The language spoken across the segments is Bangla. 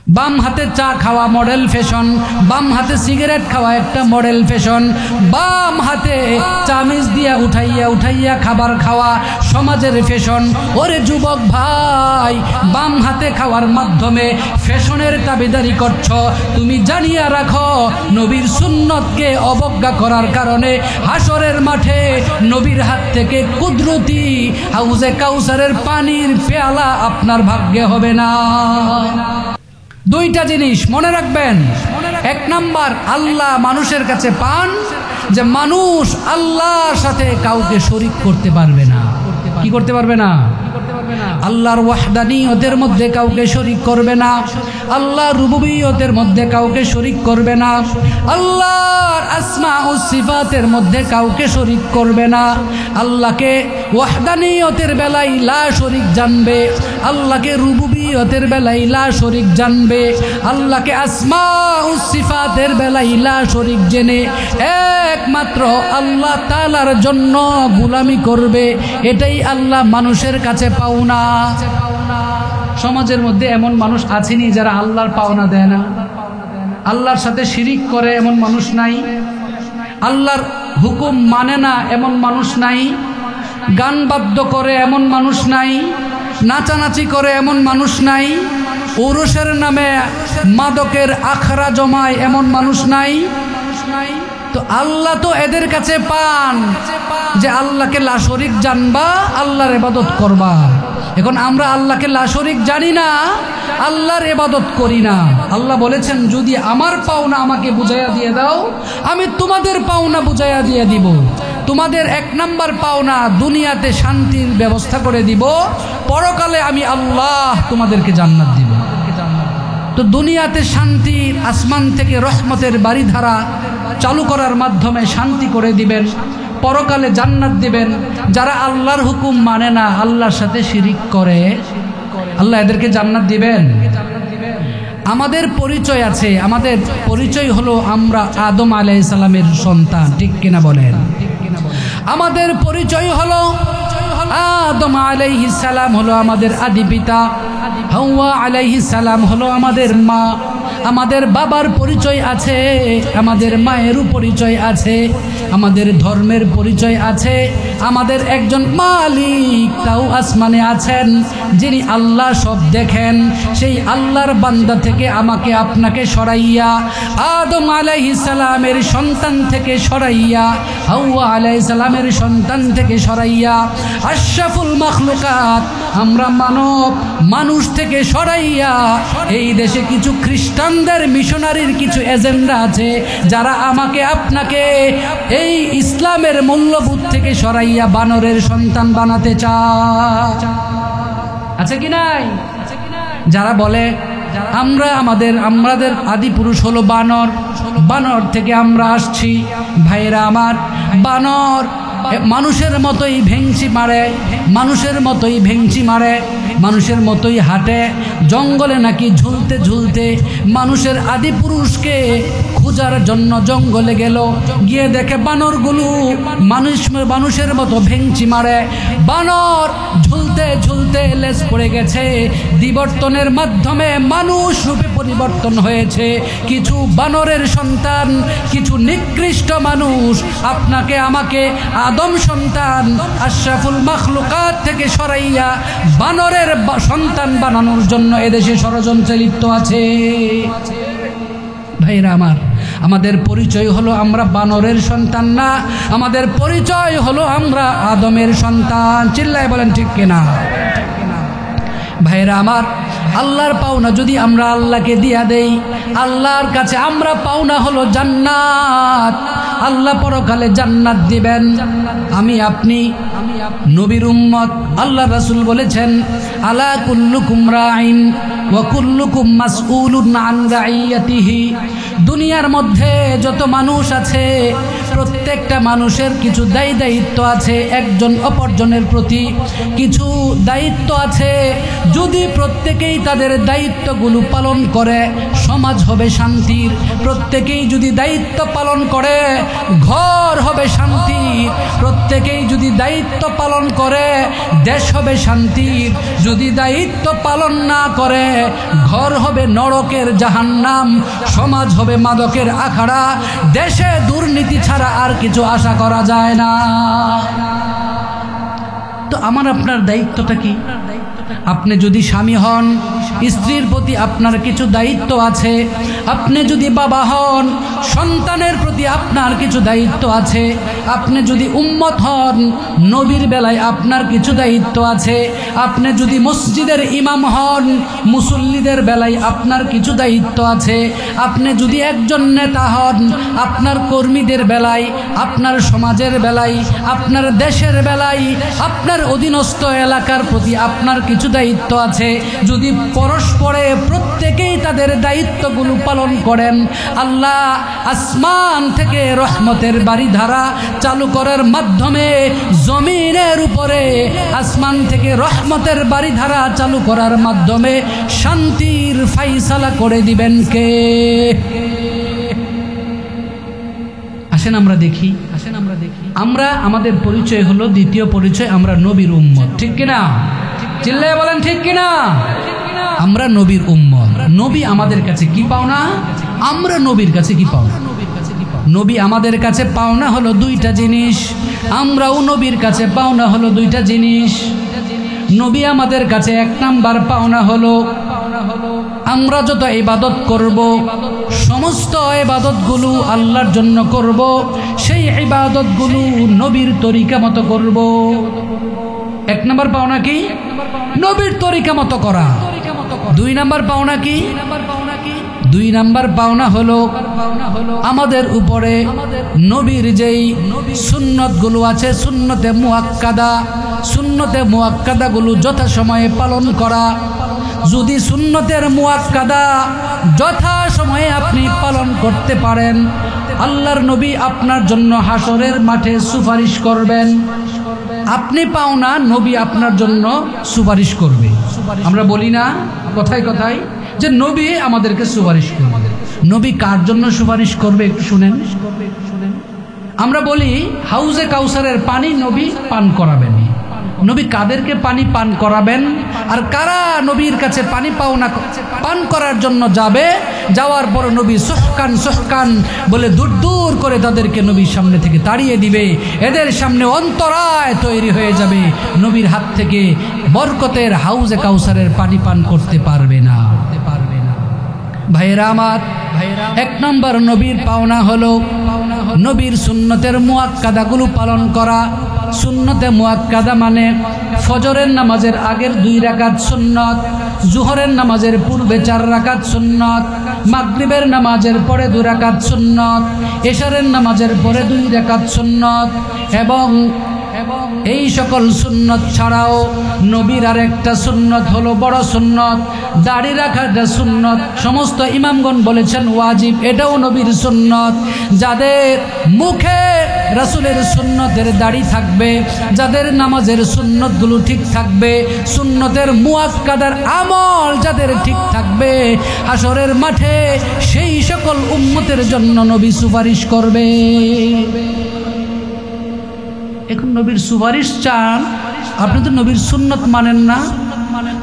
বাম হাতে চা খাওয়া মডেল ফ্যাশন, বাম হাতে সিগারেট খাওয়া একটা মডেল ফ্যাশন, বাম হাতে চামিচ দিয়া উঠাইয়া উঠাইয়া খাবার খাওয়া সমাজের ফ্যাশন। ওরে যুবক ভাই, বাম হাতে খাওয়ার মাধ্যমে ফ্যাশনের দাবিদারি করছ। তুমি জানিয়া রাখো, নবীর সুন্নতকে অবজ্ঞা করার কারণে হাসরের মাঠে নবীর হাত থেকে কুদরতি হাউজে কাউসারের পানির পেয়ালা আপনার ভাগ্যে হবে না। দুইটা জিনিস মনে রাখবেন। এক নাম্বার, আল্লাহ মানুষের কাছে পান যে মানুষ আল্লাহর সাথে কাউকে শরীক করতে পারবে না। কি করতে পারবে না? আল্লাহর ওয়াহদানিয়তের মধ্যে কাউকে শরীক করবে না, আল্লাহর রুবুবিয়তের মধ্যে কাউকে শরীক করবে না, আল্লাহর আসমা ও সিফাতের মধ্যে কাউকে শরীক করবে না। আল্লাহকে ওয়াহদানিয়তের বেলায় লা শরীক জানবে, আল্লাহকে রুবুবিয়তের বেলায় লা শরীক জানবে, আল্লাহকে আসমা ও সিফাতের বেলায় লা শরীক জেনে একমাত্র আল্লাহ তাআলার জন্য গোলামি করবে। এটাই আল্লাহ মানুষের কাছে পাওনা। সমাজের মধ্যে এমন মানুষ আছেনি যারা আল্লাহর পাওনা দেয় না? আল্লাহর সাথে শিরিক করে এমন মানুষ নাই? আল্লাহর হুকুম মানে না এমন মানুষ নাই? গান বাদ্য করে এমন মানুষ নাই? নাচানাচি করে এমন মানুষ নাই? উরুসের নামে মাদকের আখড়া জমায় এমন মানুষ নাই? তো আল্লাহ তো এদের কাছে পান যে আল্লাহকে লা শরীক জানবা, আল্লাহর ইবাদত করবা। এখন আমরা আল্লাহকে লা শরীক জানি না, আল্লাহর ইবাদত করি না। আল্লাহ বলেছেন, যদি আমার পাওনা আমাকে বুঝাইয়া দিয়ে দাও, আমি তোমাদের পাওনা বুঝাইয়া দিয়ে দিব। তোমাদের এক নাম্বার পাওনা দুনিয়াতে শান্তির ব্যবস্থা করে দিব, পরকালে আমি আল্লাহ তোমাদেরকে জান্নাত দিব। তো দুনিয়াতে শান্তির আসমান থেকে রহমতের বাড়িধারা চালু করার মাধ্যমে শান্তি করে দিবেন, পরকালে জান্নাত দিবেন। যারা আল্লাহর হুকুম মানে না, আল্লাহর সাথে শিরিক করে, আল্লাহ এদেরকে জান্নাত দিবেন। আমাদের পরিচয় আছে, আমাদের পরিচয় হলো আমরা আদম আলাইহিস সালামের সন্তান, ঠিক কিনা বলেন? আমাদের পরিচয় হলো আদম আলাইহিস সালাম হলো আমাদের আদি পিতা, হাওয়া আলাইহিস সালাম হলো আমাদের মা। আমাদের বাবার পরিচয় আছে, আমাদের মায়েরও পরিচয় আছে, আমাদের ধর্মের পরিচয় আছে, আমাদের একজন মালিক তাও আসমানে আছেন, যিনি আল্লাহ সব দেখেন। সেই আল্লাহর বান্দা থেকে আমাকে আপনাকে সরাইয়া, আদম আলাইহিস সালামের সন্তান থেকে সরাইয়া, হাওয়া আলাইহিস সালামের সন্তান থেকে সরাইয়া, আশরাফুল মাখলুকাত আমরা মানুষ থেকে সরাইয়া, এই দেশে কিছু খ্রিস্টানদের মিশনারির কিছু এজেন্ডা আছে, যারা আমাকে আপনাকে এই ইসলামের মূল্যবোধ থেকে সরাইয়া বানরের সন্তান বানাতে চায়। আছে কি নাই? যারা বলে আমাদের আদি পুরুষ হলো বানর, বানর থেকে আমরা আসছি। ভাইরা আমার, বানর মানুষের মতোই ভেংচি মারে, মানুষের মতোই ভেংচি মারে, মানুষের মতোই হাঁটে। জঙ্গলে নাকি ঝুলতে ঝুলতে মানুষের আদি পুরুষকে খোঁজার জন্য জঙ্গলে গেল, গিয়ে দেখে বানরগুলো মানুষের মতো ভেংচি মারে। বানর ঝুলতে ঝুলতে লেজ পড়ে গেছে, বিবর্তনের মাধ্যমে মানুষ রূপে পরিবর্তন হয়েছে। কিছু বানরের সন্তান, কিছু নিকৃষ্ট মানুষ আপনাকে আমাকে আদম সন্তান আশরাফুল মাখলুকাত থেকে সরাইয়া বানরের সন্তান বানানোর জন্য এদেশে ষড়যন্ত্রে লিপ্ত আছে। ভাইরা আমার, আমাদের পরিচয় হলো আমরা বানরের সন্তান না, আমাদের পরিচয় হলো আমরা আদমের সন্তান। চিল্লায় বলেন ঠিক কিনা? ভাইরা আমার, আল্লাহর পাওনা যদি আমরা আল্লাহকে দিয়া দেই, আল্লাহর কাছে আমরা পাওনা হলো জান্নাত। আল্লাহ পরকালে জান্নাত দিবেন। আমি আপনি নবীর উম্মত, আল্লাহ রাসূল বলেছেন, আলা কুল্লুকুম রাইন ওয়া কুল্লুকুম মাসউলুন আন রাইয়াতিহি। দুনিয়ার মধ্যে যত মানুষ আছে, প্রত্যেকটা মানুষের কিছু দায়িত্ব আছে, একজন অপরজনের প্রতি কিছু দায়িত্ব আছে। যদি প্রত্যেকেই তাদের দায়িত্বগুলো পালন করে, সমাজ হবে শান্তির। প্রত্যেকেই যদি দায়িত্ব পালন করে ঘর হবে শান্তির। প্রত্যেকেই যদি দায়িত্ব পালন করে দেশ হবে শান্তির। যদি দায়িত্ব পালন না করে ঘর হবে নরকের জাহান্নাম, সমাজ হবে মাদকের আখাড়া। দেশে দুর্নীতি ছাড়া আর কিছু আশা করা যায় না। তো আমার আপনার দায়িত্বটা কি? আপনি যদি স্বামী হন, স্ত্রীর প্রতি আপনার কিছু দায়িত্ব আছে। আপনি যদি বাবা হন, সন্তানের প্রতি আপনার কিছু দায়িত্ব আছে। আপনি যদি উম্মত হন, নবীর বেলায় আপনার কিছু দায়িত্ব আছে। আপনি যদি মসজিদের ইমাম হন, মুসল্লিদের বেলায় আপনার কিছু দায়িত্ব আছে। আপনি যদি একজন নেতা হন, আপনার কর্মীদের বেলায়, আপনার সমাজের বেলায়, আপনার দেশের বেলায়, আপনার অধীনস্থ এলাকার প্রতি আপনার কিছু দায়িত্ব আছে। যদি পরস্পরে প্রত্যেকেই তাদের দায়িত্বগুলো পালন করেন, আল্লাহ আসমান থেকে রহমতের বারিধারা চালু করার মাধ্যমে জমিনের উপরে আসমান থেকে রহমতের বারিধারা চালু করার মাধ্যমে শান্তির ফাইসালা করে দিবেন কে? আসেন আমরা দেখি। আমরা আমাদের পরিচয় হলো, দ্বিতীয় পরিচয় আমরা নবীর উম্মত। ঠিক কিনা? চিল্লায় বলেন ঠিক কিনা? আমরা নবীর উম্মত। নবী আমাদের কাছে কি পাওনা? আমরা নবীর কাছে কি পাওনা? নবী আমাদের কাছে পাওনা হলো দুইটা জিনিস, আমরাও নবীর কাছে পাওনা হলো দুইটা জিনিস। নবী আমাদের কাছে এক নাম্বার পাওনা হলো আমরা যত ইবাদত করব, সমস্ত ইবাদতগুলো আল্লাহর জন্য করব, সেই ইবাদতগুলো নবীর তরিকা মতো করব। এক নাম্বার পাওনা কি? নবীর তরিকা মতো করা। দুই নাম্বার পাওনা কি? দুই নাম্বার পাওনা হলো আমাদের উপরে নবীর যেই সুন্নতগুলো আছে, সুন্নতে মুআক্কাদা, সুন্নতে মুআক্কাদাগুলো যথাসময়ে পালন করা। যদি সুন্নতের মুআক্কাদা যথাসময়ে আপনি পালন করতে পারেন, আল্লাহর নবী আপনার জন্য হাসরের মাঠে সুপারিশ করবেন। আপনি পাওনা, নবী আপনার জন্য সুপারিশ করবে। আমরা বলি না কথায় কথায় যে নবী আমাদেরকে সুপারিশ করবে। নবী কার জন্য সুপারিশ করবে একটু শুনেন। আমরা বলি হাউজে কাউসারের পানি নবী পান করাবেন। নবী কাদেরকে পানি পান করাবেন? আর কারা নবীর কাছে পানি পাওনা পান করার জন্য যাবে, যাওয়ার পর নবী সুহকান সুহকান বলে দূর দূর করে তাদেরকে নবীর সামনে থেকে তাড়িয়ে দিবে। এদের সামনে অন্তরায় তৈরি হয়ে যাবে, নবীর হাত থেকে বরকতের হাউজে কাউসারের পানি পান করতে পারবে না। ভাইয়েরা আমার, এক নম্বর নবীর পাওনা হলো নবীর সুন্নতের মুআক্কাদাগুলো পালন করা। সুন্নতে মুআক্কাদা মানে ফজরের নামাজের আগের 2 রাকাত সুন্নত, জোহরের নামাজের পূর্বে 4 রাকাত সুন্নত, মাগরিবের নামাজের পরে 2 রাকাত সুন্নত, এশারের নামাজের পরে 2 রাকাত সুন্নত। এবং এই সকল সুন্নত ছাড়াও নবীর আর একটা সুন্নত হলো বড় সুন্নত, দাড়ি রাখাটা সুন্নত। সমস্ত ইমামগণ বলেছেন ওয়াজিব, এটাও নবীর সুন্নত। যাদের মুখে রাসূলের সুন্নতের দাড়ি থাকবে, যাদের নামাজের সুন্নতগুলো ঠিক থাকবে, সুন্নতের মুআক্কাদার আমল যাদের ঠিক থাকবে, হাসরের মাঠে সেই সকল উম্মতের জন্য নবী সুপারিশ করবে। এখন নবীর সুপারিশ চান, আপনি তো নবীর সুন্নত মানেন না।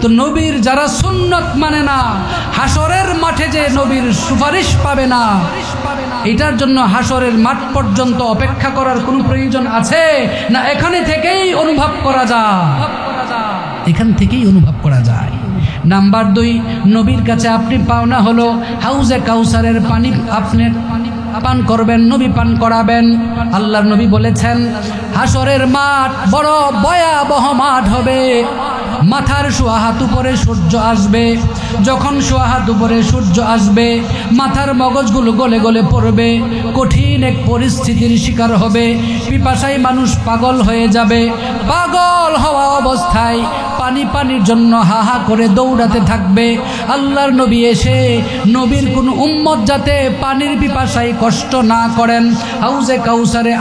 তো নবীর যারা সুন্নত মানে না, হাসরের মাঠে যে নবীর সুপারিশ পাবে না, এটার জন্য হাসরের মাঠ পর্যন্ত অপেক্ষা করার কোনো প্রয়োজন আছে না? এখানে থেকেই অনুভব করা যায়, এখান থেকেই অনুভব করা যায়। নাম্বার 2, নবীর কাছে আপনি পাওনা হলো হাউজে কাউসারের পানি আপনি পান করবেন, নবী পান করাবেন। আল্লাহর নবী বলেছেন হাসরের মাঠ বড় ভয়াবহ মাঠ হবে। মাথার সোয়া হাত উপরে সূর্য আসবে। যখন সোয়া হাত উপরে সূর্য আসবে, মাথার মগজগুলো গলে গলে পড়বে, কঠিন এক পরিস্থিতির শিকার হবে। পিপাসায় মানুষ পাগল হয়ে যাবে। পাগল হওয়া অবস্থায় পানির জন্য হাহা করে দৌড়াতে থাকবে। আল্লাহর নবী এসে নবীর কোন উম্মত যাতে পানির পিপাসায় কষ্ট না করেন, হাউজে কাউসারে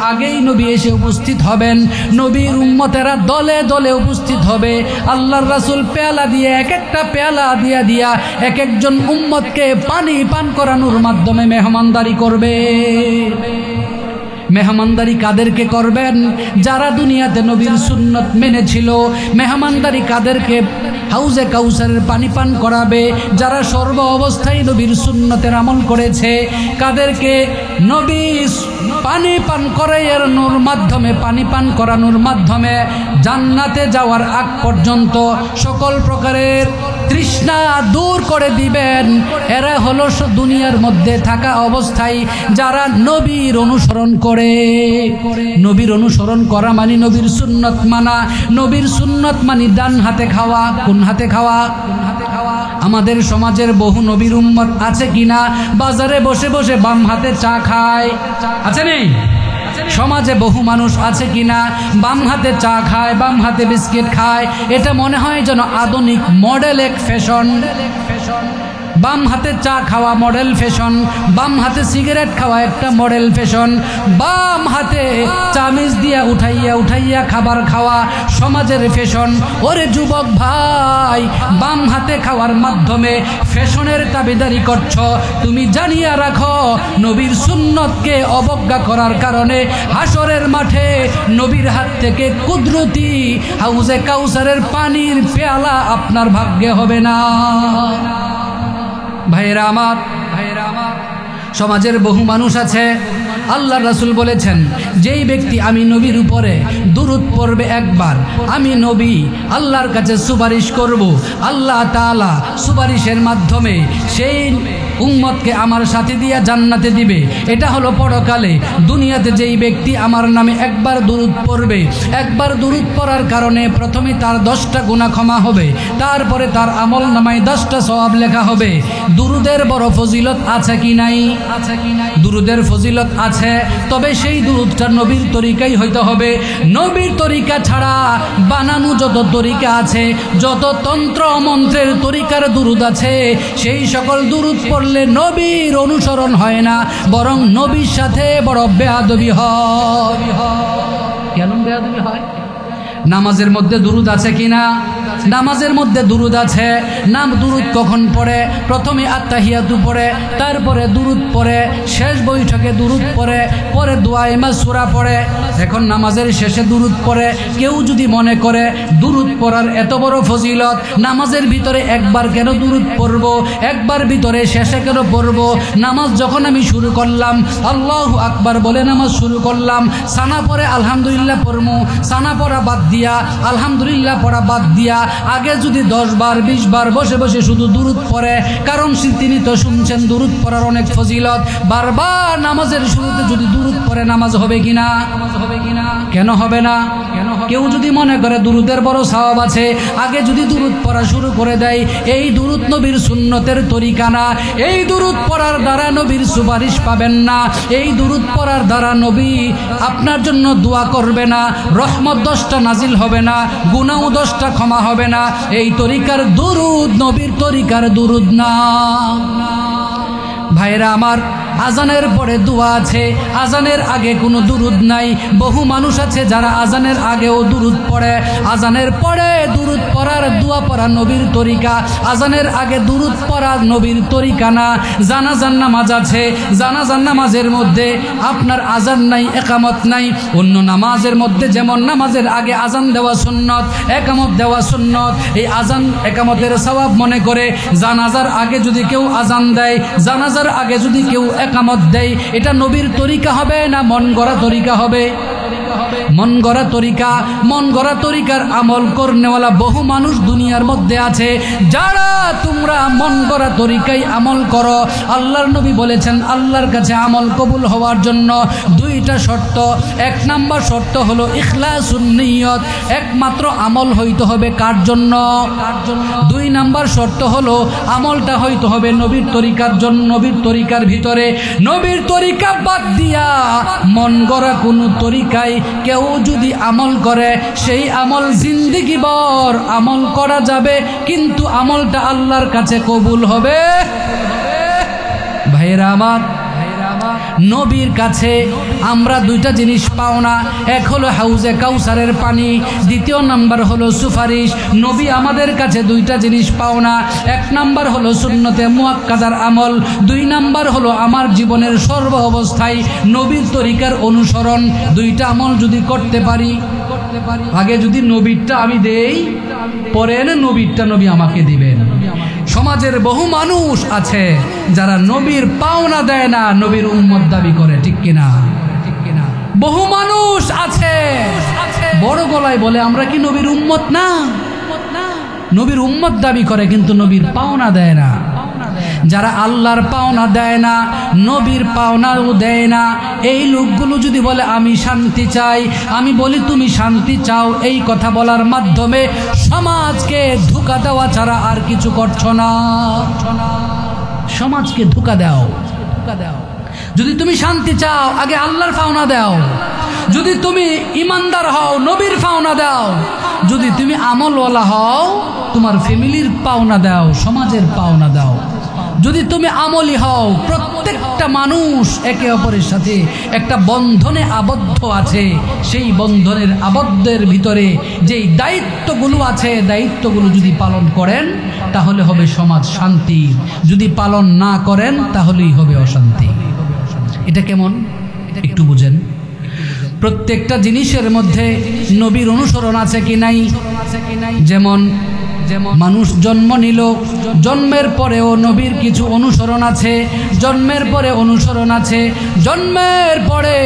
আগেই নবী এসে উপস্থিত হবেন। নবীর উম্মতেরা দলে দলে উপস্থিত হবে। আল্লাহর রাসূল পেয়ালা দিয়ে এক একটা পেয়ালা দিয়া এক একজন উম্মতকে পানি পান করানোর মাধ্যমে মেহমানদারি করবে। মেহমানদারি কাদেরকে করবেন? যারা দুনিয়াতে নবীর সুন্নত মেনেছিল। মেহমানদারি কাদেরকে? হাউজে কাউসারের পানি পান করাবে যারা সর্ব অবস্থায় নবীর সুন্নতের আমল করেছে। কাদেরকে? নবী পানি পান করানোর মাধ্যমে, পানি পান করানোর মাধ্যমে জান্নাতে যাওয়ার আগ পর্যন্ত সকল প্রকারের তৃষ্ণা দূর করে দিবেন। এরা হলো দুনিয়ার মধ্যে থাকা অবস্থায় যারা নবীর অনুসরণ করে। নবীর অনুসরণ করা মানে নবীর সুন্নত মানা। নবীর সুন্নত মানে ডান হাতে খাওয়া। কোন হাতে খাওয়া? আমাদের সমাজের বহু নবীর উম্মত আছে কিনা বাজারে বসে বসে বাম হাতে চা খায়? আছে নেই? সমাজে বহু মানুষ আছে কিনা বাম হাতে চা খায়, বাম হাতে বিস্কিট খায়। এটা মনে হয় যেন আধুনিক মডেল এক ফ্যাশন। বাম হাতে চা খাওয়া মডেল ফ্যাশন, বাম হাতে সিগারেট খাওয়া একটা মডেল ফ্যাশন, বাম হাতে চামিচ দিয়া উঠাইয়া খাবার খাওয়া সমাজের ফ্যাশন। ওরে যুবক ভাই, বাম হাতে খাওয়ার মাধ্যমে ফ্যাশনের দাবিদারি করছ। তুমি জানিয়া রাখো, নবীর সুন্নতকে অবজ্ঞা করার কারণে হাসরের মাঠে নবীর হাত থেকে কুদরতি হাউজে কাউসারের পানির পেয়ালা আপনার ভাগ্যে হবে না। ভাইরা আমার, সমাজের বহু মানুষ আছে। আল্লাহ রাসূল বলেছেন, যেই ব্যক্তি আমি নবীর উপরে দুরূদ পড়বে একবার, আমি নবী আল্লাহর কাছে সুপারিশ করব। আল্লাহ তাআলা সুপারিশের মাধ্যমে সেই উম্মতকে আমার সাথে দিয়া জান্নাতে দিবে। এটা হলো পরকালে। দুনিয়াতে যেই ব্যক্তি আমার নামে একবার দুরূদ পড়বে, একবার দুরূদ পড়ার কারণে প্রথমে তার 10টা গুনাহ ক্ষমা হবে, তারপরে তার আমল নামায় 10টা সওয়াব লেখা হবে। দুরূদের বড় ফজিলত আছে কি নাই? দুরূদের ফজিলত আছে, তবে সেই দুরূদটা নবীর তরিকাই হইতে হবে। নবীর তরিকা ছাড়া বানানো যত তরিকা আছে, যত তন্ত্র মন্ত্রের তরিকার দুরূদ আছে, সেই সকল দুরূদ পড়লে নবীর অনুসরণ হয় না, বরং নবীর সাথে বড় বেয়াদবি হয়। কেন বেয়াদবি হয়? নামাজের মধ্যে দুরূদ আছে কিনা? নামাজের মধ্যে দুরূদ আছে। নাম দুরূদ কখন পড়ে? প্রথমে আত্তাহিয়াতু পড়ে, তারপরে দুরূদ পড়ে, শেষ বৈঠকে দুরূদ পড়ে, পরে দোয়ায়ে মাসুরা পড়ে। এখন নামাজের শেষে দুরূদ পড়ে। কেউ যদি মনে করে দুরূদ পড়ার এত বড় ফজিলত, নামাজের ভিতরে একবার কেন দুরূদ পড়ব, একবার ভিতরে শেষে কেন পড়ব? নামাজ যখন আমি শুরু করলাম, আল্লাহু আকবার বলে নামাজ শুরু করলাম, সানা পড়ে আলহামদুলিল্লাহ পড়মু, সানা পড়া বাদ দিয়া আলহামদুলিল্লাহ পড়া বাদ দিয়া আগে যদি 10 বার 20 বার বসে বসে শুধু দুরূদ পড়ে, কারণ তিনি তো শুনছেন দুরূদ পড়ার অনেক ফজিলত, বারবার নামাজের শুরুতে যদি দুরূদ পড়ে নামাজ হবে কিনা? কেন হবে না? কেউ যদি মনে করে দুরূদের বড় সওয়াব আছে, আগে যদি দুরূদ পড়া শুরু করে দেয়, এই দুরূদ নবীর সুন্নতের তরিকা না। এই দুরূদ পড়ার দ্বারা নবীর সুপারিশ পাবেন না। এই দুরূদ পড়ার দ্বারা নবী আপনার জন্য দোয়া করবে না, রহমত 10টা নাজিল হবে না, গুনাহ 10টা ক্ষমা হবে না। এই তরিকার দুরূদ নবীর তরিকার দুরূদ না। ভাইরা আমার, আজানের পরে দোয়া আছে, আজানের আগে কোনো দুরূদ নাই। বহু মানুষ আছে যারা আজানের আগেও দুরূদ পড়ে, আজানের পরে দুরূদ পড়ার দোয়া পড়া নবীর তরিকা, আজানের আগে দুরূদ পড়া নবীর তরিকা না। জানাজার নামাজ আছে, জানাজার নামাজের মধ্যে আপনার আজান নাই, একামত নাই। অন্য নামাজের মধ্যে যেমন নামাজের আগে আজান দেওয়া সুন্নত, একামত দেওয়া সুন্নত, এই আজান একামতের সওয়াব মনে করে জানাজার আগে যদি কেউ আজান দেয়, জানাজার আগে যদি কেউ একামত দেয়, এটা নবীর তরিকা হবে না মন গড়া তরিকা হবে? মন গড়া তরিকা। মন গড়া তরিকার আমল করনেওয়ালা বহু মানুষ দুনিয়ার মধ্যে আছে। যারা তোমরা মন গড়া তরিকায় আমল করো, আল্লাহর নবী বলেছেন আল্লাহর কাছে আমল কবুল হওয়ার জন্য 2টা শর্ত। 1 নাম্বার শর্ত হলো ইখলাসুন নিয়ত, একমাত্র আমল হইতে হবে কার জন্য? 2 নাম্বার শর্ত হলো আমলটা হইতে হবে নবীর তরিকার জন্য, নবীর তরিকার ভিতরে। নবীর তরিকা বাদ দিয়া মন গড়া কোনো তরিকায় কেউ যদি আমল করে, সেই আমল জিন্দেগি ভর আমল করা যাবে, কিন্তু আমলটা আল্লাহর কাছে কবুল হবে। ভাইরা আমার, নবীর কাছে আমরা দুইটা জিনিস পাও না, এক হলো হাউজে কাউসারের পানি, দ্বিতীয় নাম্বার হলো সুপারিশ। নবী আমাদের কাছে দুইটা জিনিস পাও না, এক নাম্বার হলো সুন্নতে মুআক্কাদার আমল, দুই নাম্বার হলো আমার জীবনের সর্ব অবস্থায় নবীর তরিকার অনুসরণ। দুইটা আমল যদি করতে পারি, আগে যদি নবীরটা আমি দেই, পরে এনে নবীরটা নবী আমাকে দিবেন। সমাজের বহু মানুষ আছে যারা নবীর পাওনা দেয় না, নবীর উম্মত দাবি করে, ঠিক কিনা? বহু মানুষ আছে বড় গলায় বলে আমরা কি নবীর উম্মত না, নবীর উম্মত দাবি করে কিন্তু নবীর পাওনা দেয় না। যারা আল্লাহর পাওনা দেয় না, নবীর পাওনাও দেয় না, এই লোকগুলো যদি বলে আমি শান্তি চাই, আমি বলি তুমি শান্তি চাও, এই কথা বলার মাধ্যমে সমাজকে ধোঁকা দেওয়া ছাড়া আর কিছু করছো না। সমাজকে ধোঁকা দাও। যদি তুমি শান্তি চাও, আগে আল্লাহর পাওনা দাও। যদি তুমি ইমানদার হও, নবীর পাওনা দাও। যদি তুমি আমলওয়ালা হও, তোমার ফ্যামিলির পাওনা দাও, সমাজের পাওনা দাও। যদি তুমি আমলি হও, প্রত্যেকটা মানুষ একে অপরের সাথে একটা বন্ধনে আবদ্ধ আছে, সেই বন্ধনের আবদ্ধের ভিতরে যেই দায়িত্বগুলো আছে, দায়িত্বগুলো যদি পালন করেন তাহলে হবে সমাজ শান্তি, যদি পালন না করেন তাহলেই হবে অশান্তি। এটা কেমন একটু বুঝেন। প্রত্যেকটা জিনিসের মধ্যে নবীর অনুসরণ আছে কি নাই? যেমন মানুষ জন্ম নিল, জন্মের পরেও নবীর কিছু অনুসরণ আছে, জন্মের পরে অনুসরণ আছে। জন্মের পরে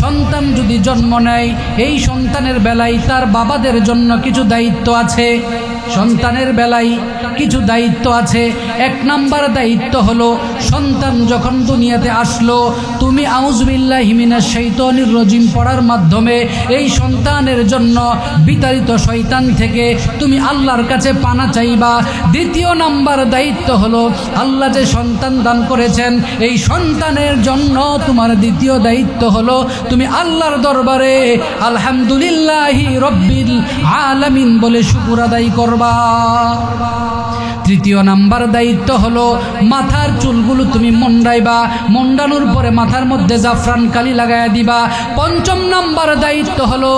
সন্তান যদি জন্ম নেয়, এই সন্তানের বেলায় তার বাবাদের জন্য কিছু দায়িত্ব আছে। সন্তানের বেলায় কিছু দায়িত্ব আছে। এক নাম্বার দায়িত্ব হলো, সন্তান যখন দুনিয়াতে আসলো, তুমি আউযুবিল্লাহি মিনাশ শাইতানির রাজিম পড়ার মাধ্যমে এই সন্তানের জন্য বিতাড়িত শয়তান থেকে তুমি আল্লাহর কাছে পানা চাইবা। দ্বিতীয় নাম্বার দায়িত্ব হলো, আল্লাহ যে সন্তান দান করেছেন, এই সন্তানের জন্য তোমার দ্বিতীয় দায়িত্ব হলো তুমি আল্লাহর দরবারে আলহামদুলিল্লাহি রব্বিল আলামিন বলে শুকর আদায় করবা। তৃতীয় নাম্বার দায়িত্ব হলো, মাথার চুলগুলো তুমি মুন্ডাইবা, মুন্ডানোর পরে মাথার মধ্যে জাফরান কালি লাগাইয়া দিবা। পঞ্চম নাম্বার দায়িত্ব হলো,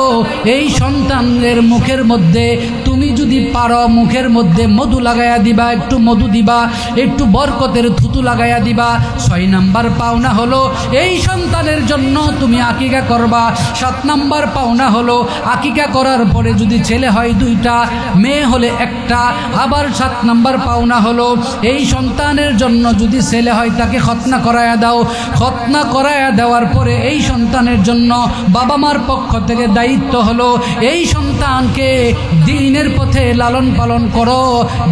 এই সন্তানের মুখের মধ্যে তুমি যদি পারো মুখের মধ্যে মধু লাগাইয়া দিবা, একটু মধু দিবা, একটু বরকতের থুতু লাগাইয়া দিবা। 6 নাম্বার পাওনা হলো, এই সন্তানের জন্য তুমি আকিকা করবা। 7 নাম্বার পাওনা হলো, আকিকা করার পরে যদি ছেলে হয় 2টা, মেয়ে হলে 1টা। আবার 7 নাম্বার পাওনা হলো, এই সন্তানের জন্য যদি ছেলে হয় তাকে খতনা করায়া দাও। খতনা করায়া দেওয়ার পরে এই সন্তানের জন্য বাবা মার পক্ষ থেকে দায়িত্ব হলো, এই সন্তানকে দ্বীনের পথে লালন পালন করো।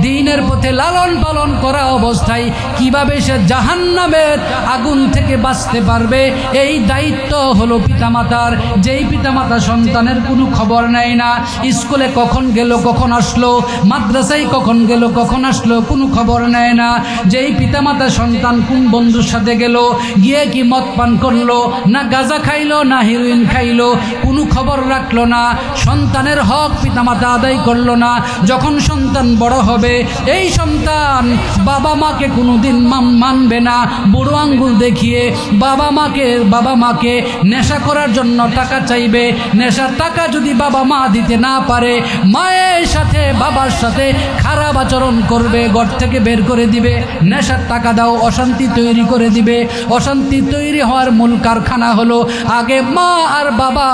দ্বীনের পথে লালন পালন করা অবস্থায় কিভাবে সে জাহান্নামের আগুন থেকে বাঁচতে পারবে, এই দায়িত্ব হলো পিতামাতার। যেই পিতামাতা সন্তানের কোনো খবর নেয় না, স্কুলে কখন গেল কখন আসলো, মাদ্রাসায় কখন গেল কখন আসলো কোনো খবর নেয় না। যেই পিতামাতা সন্তান কোন বন্ধুর সাথে গেল, গিয়ে কি মদ পান করলো না গাঁজা খাইলো না হেরোইন খাইলো, কোনো খবর রাখলো না, সন্তানের হক পিতামাতা আদায় করলো না। যখন সন্তান বড় হবে, এই সন্তান বাবা মাকে কোনোদিন মানবে না। বুড়ো আঙ্গুল দেখিয়ে বাবা মাকে নেশা করার জন্য টাকা চাইবে। নেশার টাকা যদি বাবা মা দিতে না পারে, মায়ের সাথে বাবার সাথে খারাপ আচরণ করবে, ঘর থেকে বের করে দিবে। নেশার টাকা দাও, অশান্তি তৈরি করে দিবে। অশান্তি তৈরি হওয়ার মূল কারখানা হলো, আগে মা আর বাবা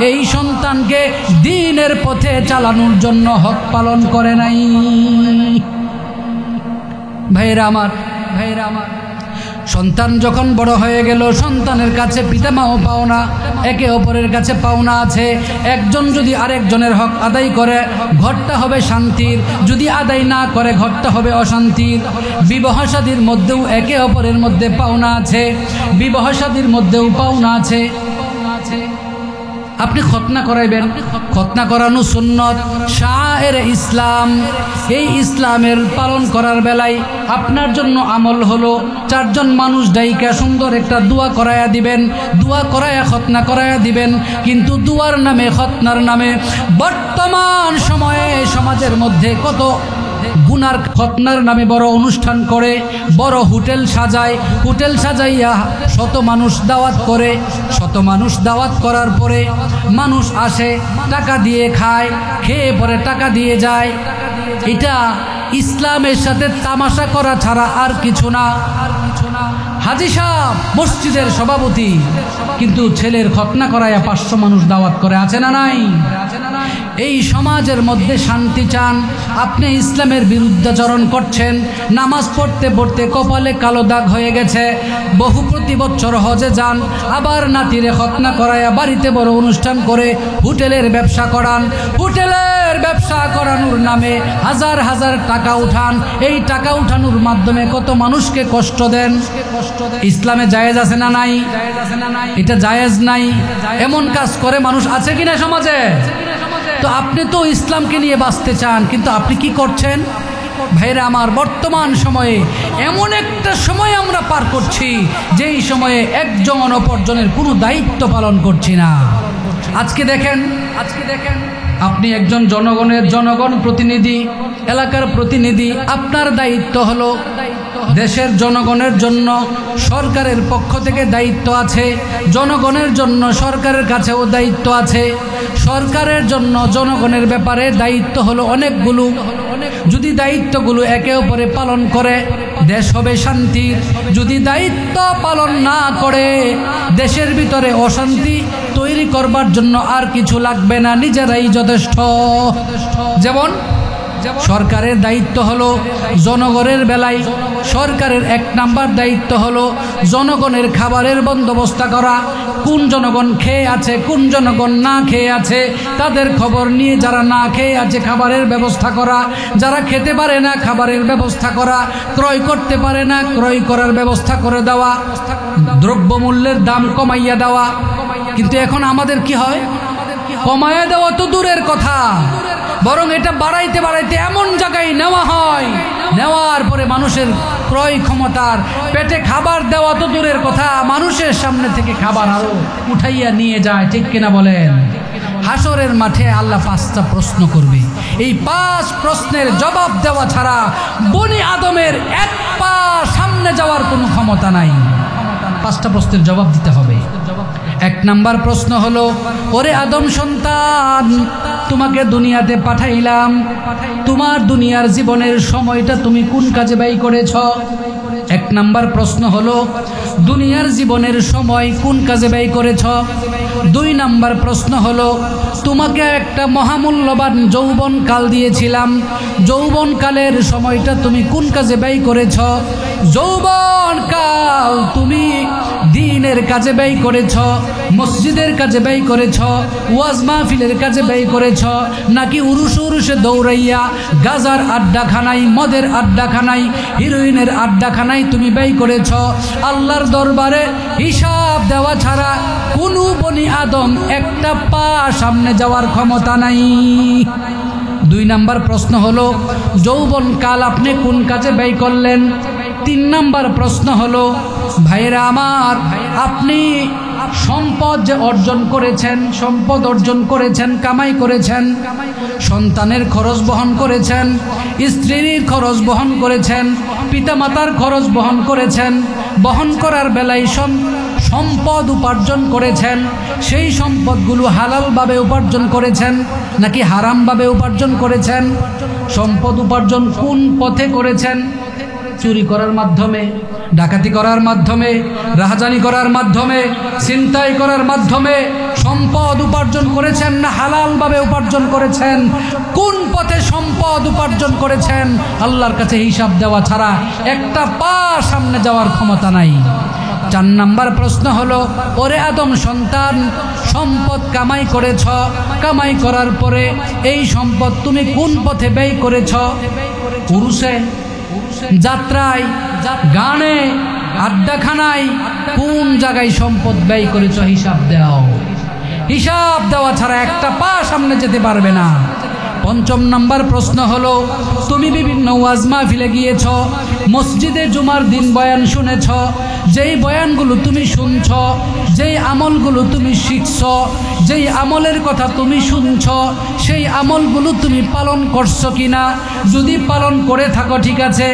এই সন্তানকে দ্বীনের পথে চালানোর জন্য হক পালন করে নাই। ভাইরা আমার, সন্তান যখন বড় হয়ে গেল, সন্তানের কাছে পিতামাও পাওনা, একে অপরের কাছে পাওনা আছে। একজন যদি আরেকজনের হক আদায় করে, ঘরটা হবে শান্তির। যদি আদায় না করে, ঘরটা হবে অশান্তির। বিবাহ শাদীর মধ্যেও একে অপরের মধ্যে পাওনা আছে। বিবাহ শাদীর মধ্যেও পাওনা আছে। আপনি খতনা করাইবেন, খতনা করানো সুন্নত, শায়ের ইসলাম। এই ইসলামের পালন করার বেলায় আপনার জন্য আমল হলো 4 জন মানুষ ডাইকা সুন্দর একটা দোয়া করায়া দিবেন, দোয়া করায়া খতনা করায়া দিবেন। কিন্তু দোয়ার নামে, খতনার নামে বর্তমান সময়ে সমাজের মধ্যে কত গুনার খতনার নামে বড় অনুষ্ঠান করে, বড় হোটেল সাজায়, হোটেল সাজাইয়া শত মানুষ দাওয়াত করে, শত মানুষ দাওয়াত করার পরে মানুষ আসে, টাকা দিয়ে খায়, খেয়ে পরে টাকা দিয়ে যায়। এটা ইসলামের সাথে তামাশা করা ছাড়া আর কিছু না। হাজী সাহেব মসজিদের সভাপতি, কিন্তু ছেলের খতনা করাইয়া 500 মানুষ দাওয়াত করে, আছে না নাই? এই সমাজের মধ্যে শান্তি চান, আপনি ইসলামের বিরুদ্ধাচরণ করছেন। নামাজ পড়তে পড়তে কপালে কালো দাগ হয়ে গেছে, বহু প্রতি বছর হজে যান, আবার নাতিরে খতনা করাইয়া বাড়িতে বড় অনুষ্ঠান করে হোটেলের ব্যবসা করান। হোটেলের ব্যবসা করানোর নামে হাজার হাজার টাকা উঠান, এই টাকা উঠানোর মাধ্যমে কত মানুষকে কষ্ট দেন। ইসলামে জায়েজ আছে না নাই? এটা জায়েজ নাই। এমন কাজ করে মানুষ আছে কিনা সমাজে? তো আপনি তো ইসলামকে নিয়ে বাঁচতে চান, কিন্তু আপনি কি করছেন? ভাইরা আমার, বর্তমান সময়ে এমন একটা সময় আমরা পার করছি, যেই সময়ে একজন অপরজনের কোনো দায়িত্ব পালন করছি না। আজকে দেখেন আপনি একজন জনগণ প্রতিনিধি, এলাকার প্রতিনিধি, আপনার দায়িত্ব হলো দেশের জনগণের জন্য সরকারের পক্ষ থেকে দায়িত্ব আছে, জনগণের জন্য সরকারের কাছেও দায়িত্ব আছে। সরকারের জন্য জনগণের ব্যাপারে দায়িত্ব হলো অনেকগুলো। যদি দায়িত্বগুলো একে অপরে পালন করে, দেশ হবে শান্তির। যদি দায়িত্ব পালন না করে, দেশের ভিতরে অশান্তি তৈরি করবার জন্য আর কিছু লাগবে না, নিজেরাই যথেষ্ট। যেমন সরকারের দায়িত্ব হলো জনগণের বেলায়, সরকারের 1 নাম্বার দায়িত্ব হলো জনগণের খাবারের বন্দোবস্ত করা। কোন জনগণ খেয়ে আছে, কোন জনগণ না খেয়ে আছে, তাদের খবর নিয়ে যারা না খেয়ে আছে খাবারের ব্যবস্থা করা, যারা খেতে পারে না খাবারের ব্যবস্থা করা, ক্রয় করতে পারে না ক্রয় করার ব্যবস্থা করে দেওয়া, দ্রব্যমূল্যের দাম কমাইয়া দেওয়া। কিন্তু এখন আমাদের কি হয়? কমাইয়া দেওয়া তো দূরের কথা, বরং এটা বাড়াইতে বাড়াইতে এমন জায়গায় নেওয়া হয়, নেওয়ার পরে মানুষের ক্রয় ক্ষমতার পেটে খাবার দেওয়া তো দূরের কথা, মানুষের সামনে থেকে খাবার আরো উঠাইয়া নিয়ে যায়। ঠিক কিনা বলেন? হাসরের মাঠে আল্লাহ 5টা প্রশ্ন করবে। এই 5 প্রশ্নের জবাব দেওয়া ছাড়া বনি আদমের 1 পা সামনে যাওয়ার কোনো ক্ষমতা নাই। 5টা প্রশ্নের জবাব দিতে হবে। 1 নাম্বার প্রশ্ন হলো, ওরে আদম সন্তান, তোমাকে দুনিয়াতে পাঠাইলাম, তোমার দুনিয়ার জীবনের সময়টা তুমি কোন কাজে ব্যয় করেছ? 1 নাম্বার প্রশ্ন হলো, দুনিয়ার জীবনের সময় কোন কাজে ব্যয় করেছ? 2 নাম্বার প্রশ্ন হলো, তোমাকে একটা মহামূল্যবান যৌবন কাল দিয়েছিলাম, যৌবন কালের সময়টা তুমি কোন কাজে ব্যয় করেছ? যৌবন কাল তুমি দ্বীনের কাজে ব্যয় করেছ, মসজিদের কাজে ব্যয় করেছ, ওয়াজ মাহফিলের কাজে ব্যয় করেছ, নাকি উরুসে দৌড়াইয়া গাজার আড্ডাখানায়, মদের আড্ডাখানায়, হিরোইনের আড্ডাখানায় তুমি ব্যয় করেছ? আল্লাহর দরবারে হিসাব দেওয়া ছাড়া কোনো বনি আদম 1টা পা সামনে যাওয়ার ক্ষমতা নাই। 2 নাম্বার প্রশ্ন হলো, যৌবন কাল আপনি কোন কাজে ব্যয় করলেন? 3 নাম্বার প্রশ্ন হলো, ভাইরা আমার, আপনি সম্পদ যে অর্জন করেছেন, সম্পদ অর্জন করেছেন, কামাই করেছেন, সন্তানের খরচ বহন করেছেন, স্ত্রীর খরচ বহন করেছেন, পিতামাতার খরচ বহন করেছেন, বহন করার বেলায় সম্পদ উপার্জন করেছেন, সেই সম্পদগুলো হালালভাবে উপার্জন করেছেন নাকি হারামভাবে উপার্জন করেছেন? সম্পদ উপার্জন কোন পথে করেছেন? চুরি করার মাধ্যমে, ডাকাতি করার মাধ্যমে, রাহাজানি করার মাধ্যমে, ছিনতাই করার মাধ্যমে সম্পদ উপার্জন করেছেন না হালালভাবে উপার্জন করেছেন? কোন পথে সম্পদ উপার্জন করেছেন? আল্লাহর কাছে হিসাব দেওয়া ছাড়া 1টা পা সামনে যাওয়ার ক্ষমতা নাই। 4 নাম্বার প্রশ্ন হলো, ওরে আদম সন্তান, সম্পদ কামাই করেছ, কামাই করার পরে এই সম্পদ তুমি কোন পথে ব্যয় করেছ? উরুসে, যাত্রায়, গানে, আড্ডাখানায়, কোন জায়গায় সম্পদ ব্যয় করেছ? হিসাব দাও। হিসাব দেওয়া ছাড়া 1টা পা সামনে যেতে পারবে না। পঞ্চম নাম্বার প্রশ্ন হলো, তুমি বিভিন্ন ওয়াজ মাহফিলে গিয়েছ, মসজিদে জুমার দিন বয়ান শুনেছ, যেই বয়ানগুলো তুমি শুনছ, যেই আমলগুলো তুমি শিখছ, যেই আমলের কথা তুমি শুনছ, সেই আমলগুলো তুমি পালন করছো কিনা? যদি পালন করে থাকো ঠিক আছে,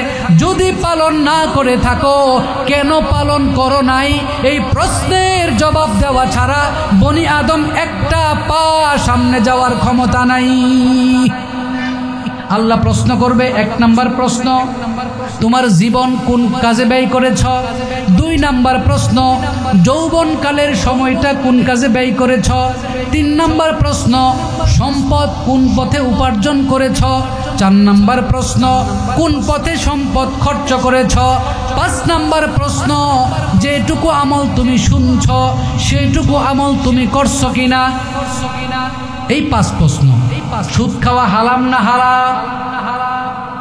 যদি পালন না করে থাকো কেন পালন করো নাই? এই প্রশ্নের জবাব দেওয়া ছাড়া বনি আদম একটা পা সামনে যাওয়ার ক্ষমতা নাই। আল্লাহ প্রশ্ন করবে, এক নাম্বার প্রশ্ন, তোমার জীবন কোন কাজে ব্যয় করেছ? দুই নাম্বার প্রশ্ন, যৌবনকালের সময়টা কোন কাজে ব্যয় করেছ? তিন নাম্বার প্রশ্ন, সম্পদ কোন পথে উপার্জন করেছ? চার নাম্বার প্রশ্ন, কোন পথে সম্পদ খরচ করেছ? পাঁচ নাম্বার প্রশ্ন, যেটুকু আমল তুমি শুনছ সেইটুকু আমল তুমি করছো কিনা? এই পাঁচ প্রশ্ন। সুদ খাওয়া হারাম না হালাল?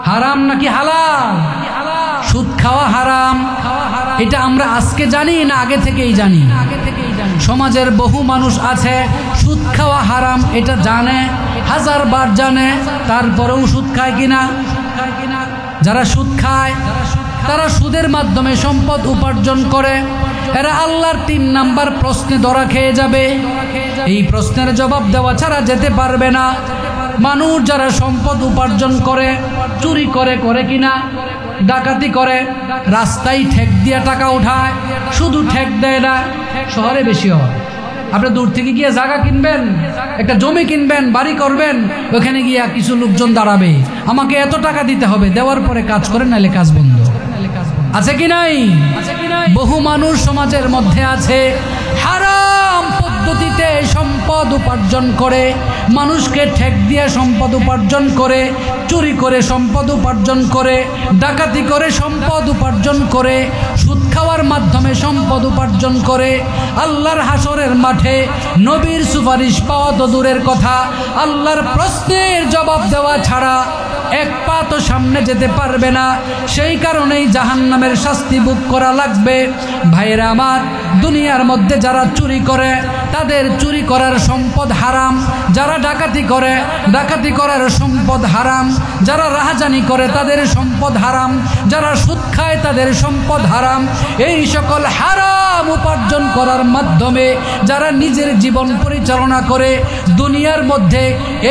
হারাম নাকি হালাল? সুদ খাওয়া হারাম, এটা আমরা আজকে জানি না আগে থেকেই জানি? সমাজের বহু মানুষ আছে সুদ খাওয়া হারাম এটা জানে, হাজারবার জানে, তারপরেও সুদ খায় কিনা? যারা সুদ খায় তারা সুদের মাধ্যমে সম্পদ উপার্জন করে, এরা আল্লাহর তিন নাম্বার প্রশ্নে ধরা খেয়ে যাবে। এই প্রশ্নের জবাব দেওয়া ছাড়া যেতে পারবে না। মানুষ যারা সম্পদ উপার্জন করে, চুরি করে, করে কিনা? ডাকাতি করে, রাস্তায় ঠেক দিয়া টাকা উঠায়, শুধু ঠেক দেয় না, শহরে বেশি হয়। আপনি দূর থেকে গিয়ে জায়গা কিনবেন, একটা জমি কিনবেন, বাড়ি করবেন, ওখানে গিয়া কিছু লোকজন দাঁড়াবে, আমাকে এত টাকা দিতে হবে, দেওয়ার পরে কাজ করেন, নাহলে কাজ বন্ধ। আছে কি নাই? বহু মানুষ সমাজের মধ্যে আছে হারাম পদ্ধতিতে সম্পদ উপার্জন করে, মানুষকে ঠেক দিয়ে সম্পদ উপার্জন করে, চুরি করে সম্পদ উপার্জন করে, ডাকাতি করে সম্পদ উপার্জন করে, সুদ খাওয়ার মাধ্যমে সম্পদ উপার্জন করে। আল্লাহর হাসরের মাঠে নবীর সুপারিশ পাওয়া তো দূরের কথা, আল্লাহর প্রশ্নের জবাব দেওয়া ছাড়া এক পা তো সামনে যেতে পারবে না। সেই কারণেই জাহান্নামের শাস্তি ভোগ করা লাগবে। ভাইরা আমার, দুনিয়ার মধ্যে যারা চুরি করে তাদের চুরি করার সম্পদ হারাম, যারা ডাকাতি করে ডাকাতি করার সম্পদ হারাম, যারা রাহাজানি করে তাদের সম্পদ হারাম, যারা সুদ খায় তাদের সম্পদ হারাম। এই সকল হারাম উপার্জন করার মাধ্যমে যারা নিজের জীবন পরিচালনা করে দুনিয়ার মধ্যে,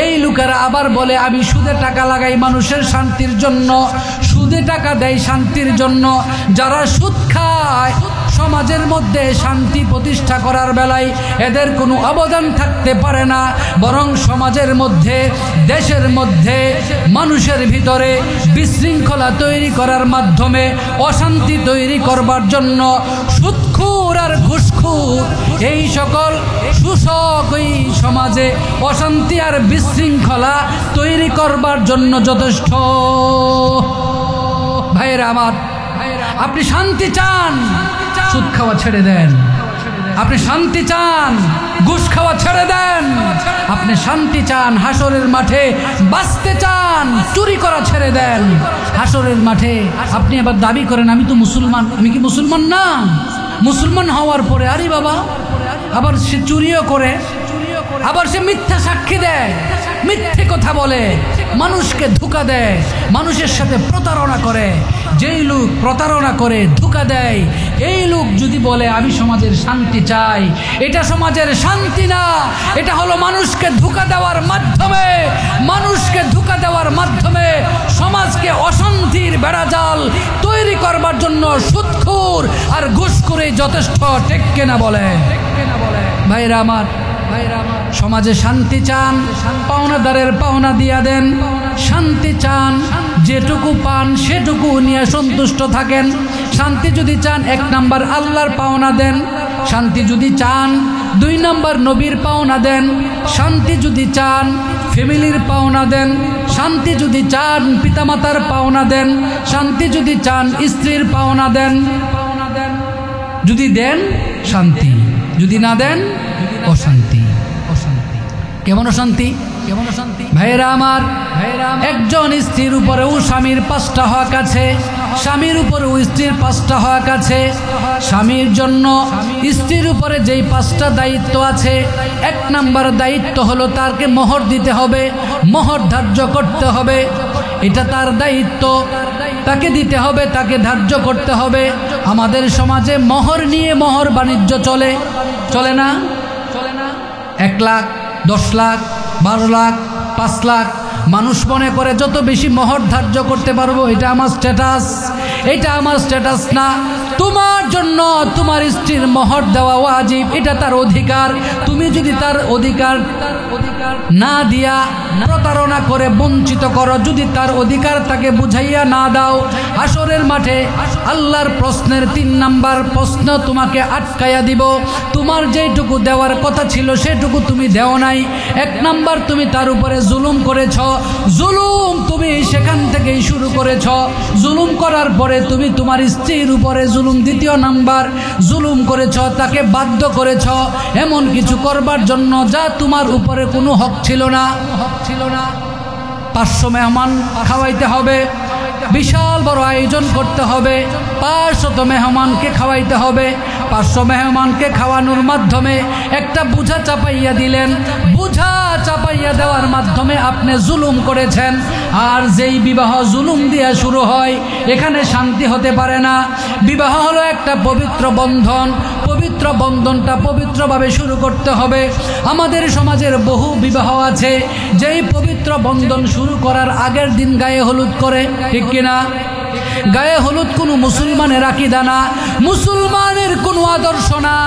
এই লোকেরা আবার বলে আমি সুদে টাকা লাগাই মানুষের শান্তির জন্য, সুদে টাকা দেয় শান্তির জন্য। যারা সুদ খায় সমাজের মধ্যে শান্তি প্রতিষ্ঠা করার বেলায় এদের কোনো অবদান থাকতে পারে না, বরং সমাজের মধ্যে, দেশের মধ্যে, মানুষের ভিতরে বিশৃঙ্খলা তৈরি করার মাধ্যমে অশান্তি তৈরি করবার জন্য সুদখোর আর ঘুষখোর এই সকল শোষক এই সমাজে অশান্তি আর বিশৃঙ্খলা তৈরি করবার জন্য যথেষ্ট। ভাইয়েরা আমার, আপনি শান্তি চান, সুদ খাওয়া ছেড়ে দেন। আপনি শান্তি চান, ঘুষ খাওয়া ছেড়ে দেন। আপনি শান্তি চান, হাসরের মাঠে বাঁচতে চান, চুরি করা ছেড়ে দেন। হাসরের মাঠে আপনি আবার দাবি করেন আমি তো মুসলমান। আমি কি মুসলমান না? মুসলমান হওয়ার পরে আরে বাবা, আবার সে চুরিও করে, আবার সে মিথ্যা সাক্ষী দেয়, মিথ্যে কথা বলে, মানুষকে ধোঁকা দেয়, মানুষের সাথে প্রতারণা করে। যেই লোক প্রতারণা করে, ধোঁকা দেয়, এই লোক যদি বলে আমি সমাজের শান্তি চাই, এটা সমাজের শান্তি না, এটা হলো মানুষকে ধোঁকা দেওয়ার মাধ্যমে, মানুষকে ধোঁকা দেওয়ার মাধ্যমে সমাজকে অশান্তির বেড়াজাল তৈরি করবার জন্য সুদখোর আর ঘুষখোর যথেষ্ট। ঠিক কিনা বলে? ভাইরা আমার, সমাজে শান্তি চান, পাওনাদারের পাওনা দিয়া দেন। শান্তি চান, যেটুকু পান সেটুকু নিয়ে সন্তুষ্ট থাকেন। শান্তি যদি চান, এক নাম্বার আল্লাহর পাওনা দেন। শান্তি যদি চান, দুই নাম্বার নবীর পাওনা দেন। শান্তি যদি চান, ফ্যামিলির পাওনা দেন। শান্তি যদি চান, পিতামাতার পাওনা দেন। শান্তি যদি চান, স্ত্রীর পাওনা দেন। যদি দেন শান্তি, যদি না দেন অশান্তি। কেমন অশান্তি? কেমন অশান্তি? ভাইরা আমার, একজন স্ত্রীর উপরেও স্বামীর 5টা হক আছে। স্বামীর উপরে স্ত্রীর 5টা হক আছে। স্বামীর জন্য স্ত্রীর উপরে যেই 5টা দায়িত্ব আছে, 1 নাম্বার দায়িত্ব হলো তাকে মোহর দিতে হবে, মোহর ধার্য করতে হবে। এটা তার দায়িত্ব, তাকে দিতে হবে, তাকে ধার্য করতে হবে। আমাদের সমাজে মোহর নিয়ে মোহর বাণিজ্য চলে, চলে না? 1 লাখ, 10 লাখ, 12 লাখ, 5 লাখ। মানুষ মনে করে যত বেশি মোহর ধার্য করতে পারবো এটা আমার স্ট্যাটাস। এটা আমার স্ট্যাটাস না। তোমার জন্য তোমার স্ত্রীর মোহর দেওয়া ওয়াজিব, এটা তার অধিকার। তুমি যদি তার অধিকার না দিয়া প্রতারণা করে বঞ্চিত করো, যদি তার অধিকার তাকে বুঝাইয়া না দাও, হাসরের মাঠে আল্লাহর প্রশ্নের 3 নাম্বার প্রশ্ন তোমাকে আটকাইয়া দিব। তোমার যেটুকু দেওয়ার কথা ছিল সেটুকু তুমি দেও নাই। 1 নাম্বার তুমি তার উপরে জুলুম করেছ, জুলুম তুমি সেখান থেকেই শুরু করেছ। জুলুম করার পরে তুমি তোমার স্ত্রীর উপরে জুলুম 2 নাম্বার জুলুম করেছ, তাকে বাধ্য করেছ এমন কিছু করবার জন্য যা তোমার উপরে কোনো হক ছিল না। 500 মেহমান খাওয়াইতে হবে, বিশাল বড় আয়োজন করতে হবে, 500 মেহমানকে খাওয়াইতে হবে। 500 মেহমানকে খাওয়ানোর মাধ্যমে একটা বোঝা চাপাইয়া দিলেন, বোঝা চাপাইয়া দেওয়ার মাধ্যমে আপনি জুলুম করেছেন। আর যেই বিবাহ জুলুম দিয়া শুরু হয়, এখানে শান্তি হতে পারে না। বিবাহ হলো একটা পবিত্র বন্ধন, পবিত্র বন্ধনটা পবিত্রভাবে শুরু করতে হবে। আমাদের সমাজের বহু বিবাহ আছে যেই পবিত্র বন্ধন শুরু করার আগের দিন গায়ে হলুদ করে, ঠিক কিনা? গায়ে হলুদ কোনো মুসলমানের আকীদা না, মুসলমানের কোনো আদর্শ না।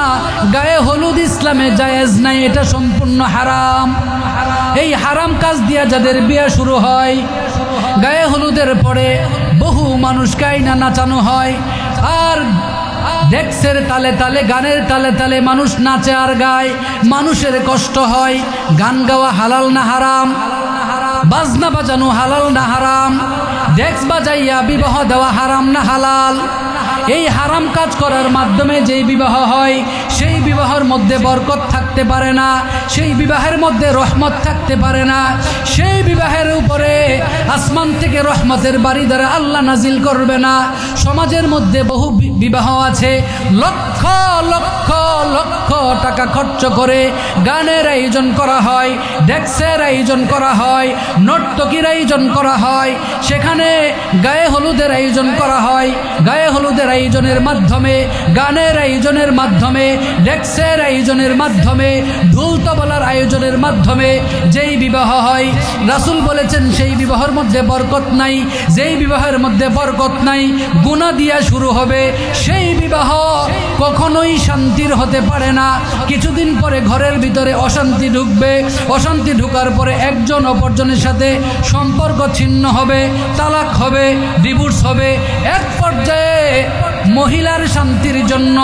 গায়ে হলুদ ইসলামে জায়েজ নাই, এটা সম্পূর্ণ হারাম। এই হারাম কাজ দিয়া যাদের বিয়ে শুরু হয়, গায়ে হলুদের পরে বহু মানুষকে আইনা নাচানো হয়। আর ডেক্সের তালে তালে, গানের তালে তালে মানুষ নাচে আর গায়, মানুষের কষ্ট হয়। গান গাওয়া হালাল না হারাম? বাজনা বাজানো হালাল না হারাম? ডেক্স বাজাইয়া বিবাহ দেওয়া হারাম না হালাল? এই হারাম কাজ করার মাধ্যমে যেই বিবাহ হয়, সেই বিবাহের মধ্যে বরকত থাকতে পারে না, সেই বিবাহের মধ্যে রহমত থাকতে পারে না। সেই বিবাহের উপরে আসমান থেকে রহমতের বাড়ি দ্বারা আল্লাহ নাজিল করবে না। সমাজের মধ্যে বহু বিবাহ আছে, লক্ষ লক্ষ লক্ষ টাকা খরচ করে গানের আয়োজন করা হয়, ডেক্সের আয়োজন করা হয়, নর্তকীর আয়োজন করা হয়, সেখানে গায়ে হলুদের আয়োজন করা হয়। গায়ে হলুদের আয়োজনের মাধ্যমে, গানের আয়োজনের মাধ্যমে, ডেক্সের আয়োজনের মাধ্যমে, ঢোল তবলার আয়োজনের মাধ্যমে যেই বিবাহ হয়, রাসূল বলেছেন সেই বিবাহের মধ্যে বরকত নাই। যেই বিবাহের মধ্যে বরকত নাই, গুনাহ দিয়া শুরু হবে, সেই বিবাহ কখনোই শান্তির হতে পারে না। কিছুদিন পরে ঘরের ভিতরে অশান্তি ঢুকবে, অশান্তি ঢুকার পরে একজন অপরজনের সাথে সম্পর্ক ছিন্ন হবে, তালাক হবে, ডিভোর্স হবে। এক পর্যায়ে মহিলার শান্তির জন্য